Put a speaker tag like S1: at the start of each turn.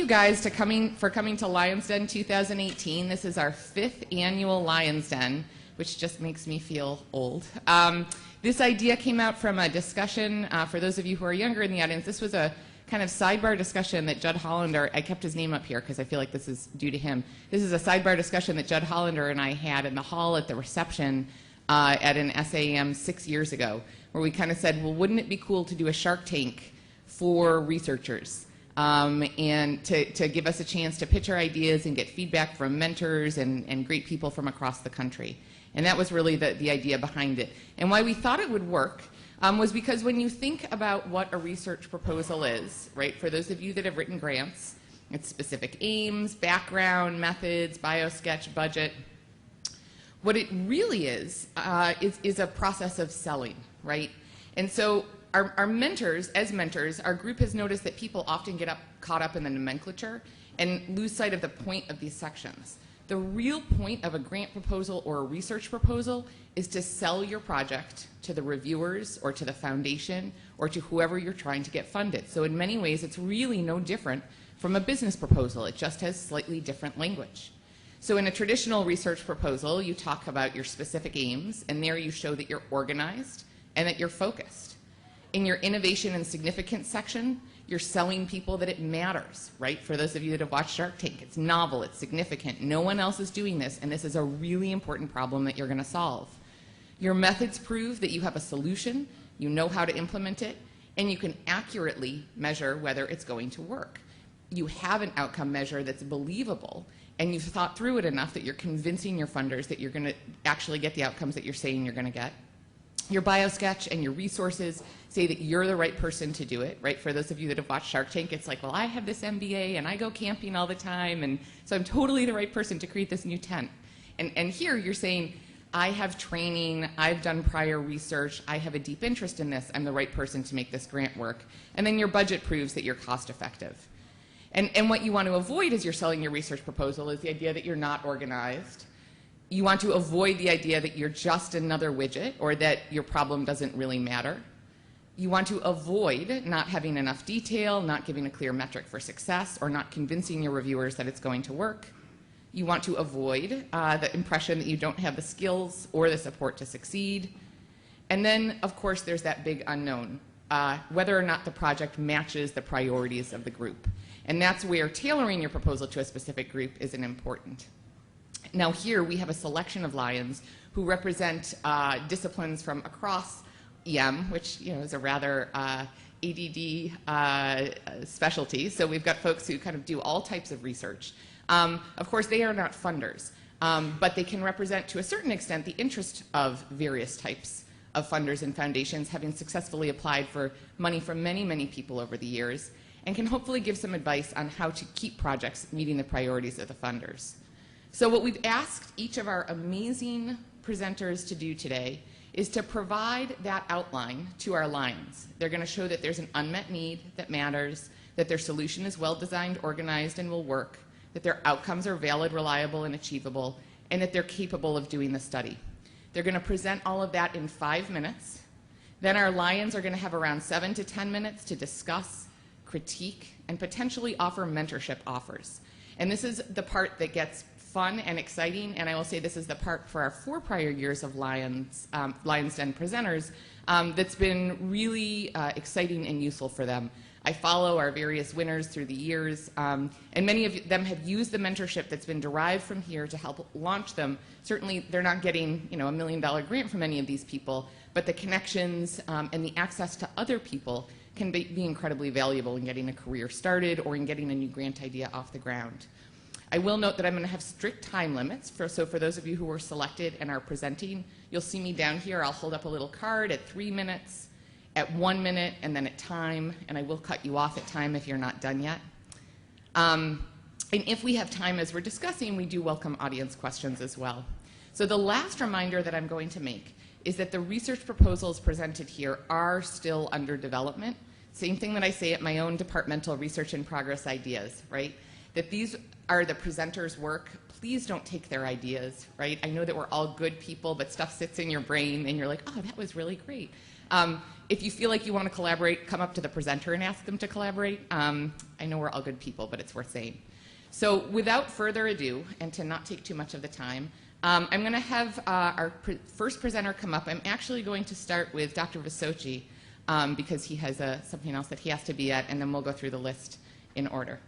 S1: you guys for coming to Lions Den 2018. This is our 5th annual Lions Den, which just makes me feel old. This idea came out from a discussion, for those of you who are younger in the audience, this was a kind of sidebar discussion that Judd Hollander, I kept his name up here because I feel like this is due to him. This is a sidebar discussion that Judd Hollander and I had in the hall at the reception at an SAEM 6 years ago, where we kind of said, well, wouldn't it be cool to do a Shark Tank for researchers and to give us a chance to pitch our ideas and get feedback from mentors and great people from across the country. And that was really the idea behind it. And why we thought it would work was because when you think about what a research proposal is, right, for those of you that have written grants, it's specific aims, background, methods, biosketch, budget. What it really is a process of selling, right? And so our mentors, as mentors, our group has noticed that people often get caught up in the nomenclature and lose sight of the point of these sections. The real point of a grant proposal or a research proposal is to sell your project to the reviewers or to the foundation or to whoever you're trying to get funded. So in many ways, it's really no different from a business proposal. It just has slightly different language. So in a traditional research proposal, you talk about your specific aims, and there you show that you're organized and that you're focused. In your innovation and significance section, you're selling people that it matters, right? For those of you that have watched Shark Tank, it's novel, it's significant. No one else is doing this, and this is a really important problem that you're going to solve. Your methods prove that you have a solution, you know how to implement it, and you can accurately measure whether it's going to work. You have an outcome measure that's believable, and you've thought through it enough that you're convincing your funders that you're going to actually get the outcomes that you're saying you're going to get. Your biosketch and your resources say that you're the right person to do it, right? For those of you that have watched Shark Tank, it's like, well, I have this MBA and I go camping all the time, and so I'm totally the right person to create this new tent. And here you're saying, I have training, I've done prior research, I have a deep interest in this, I'm the right person to make this grant work. And then your budget proves that you're cost effective. And what you want to avoid as you're selling your research proposal is the idea that you're not organized. You want to avoid the idea that you're just another widget or that your problem doesn't really matter. You want to avoid not having enough detail, not giving a clear metric for success, or not convincing your reviewers that it's going to work. You want to avoid the impression that you don't have the skills or the support to succeed. And then, of course, there's that big unknown, whether or not the project matches the priorities of the group. And that's where tailoring your proposal to a specific group is important. Now here we have a selection of Lions who represent disciplines from across EM, which is a rather ADD specialty. So we've got folks who kind of do all types of research. Of course, they are not funders, but they can represent to a certain extent the interest of various types of funders and foundations, having successfully applied for money from many, many people over the years, and can hopefully give some advice on how to keep projects meeting the priorities of the funders. So what we've asked each of our amazing presenters to do today is to provide that outline to our Lions. They're going to show that there's an unmet need that matters, that their solution is well designed, organized, and will work, that their outcomes are valid, reliable, and achievable, and that they're capable of doing the study. They're going to present all of that in 5 minutes. Then our Lions are going to have around 7 to 10 minutes to discuss, critique, and potentially offer mentorship offers. And this is the part that gets fun and exciting, and I will say this is the part for our 4 prior years of Lions Den presenters that's been really exciting and useful for them. I follow our various winners through the years, and many of them have used the mentorship that's been derived from here to help launch them. Certainly, they're not getting a $1 million grant from any of these people, but the connections and the access to other people can be incredibly valuable in getting a career started or in getting a new grant idea off the ground. I will note that I'm going to have strict time limits, so for those of you who were selected and are presenting, you'll see me down here. I'll hold up a little card at 3 minutes, at 1 minute, and then at time, and I will cut you off at time if you're not done yet. And if we have time as we're discussing, we do welcome audience questions as well. So the last reminder that I'm going to make is that the research proposals presented here are still under development. Same thing that I say at my own departmental research in progress ideas, right? That these are the presenters' work. Please don't take their ideas, right? I know that we're all good people, but stuff sits in your brain and you're like, oh, that was really great. If you feel like you want to collaborate, come up to the presenter and ask them to collaborate. I know we're all good people, but it's worth saying. So without further ado, and to not take too much of the time, I'm going to have our first presenter come up. I'm actually going to start with Dr. Visoci because he has something else that he has to be at, and then we'll go through the list in order.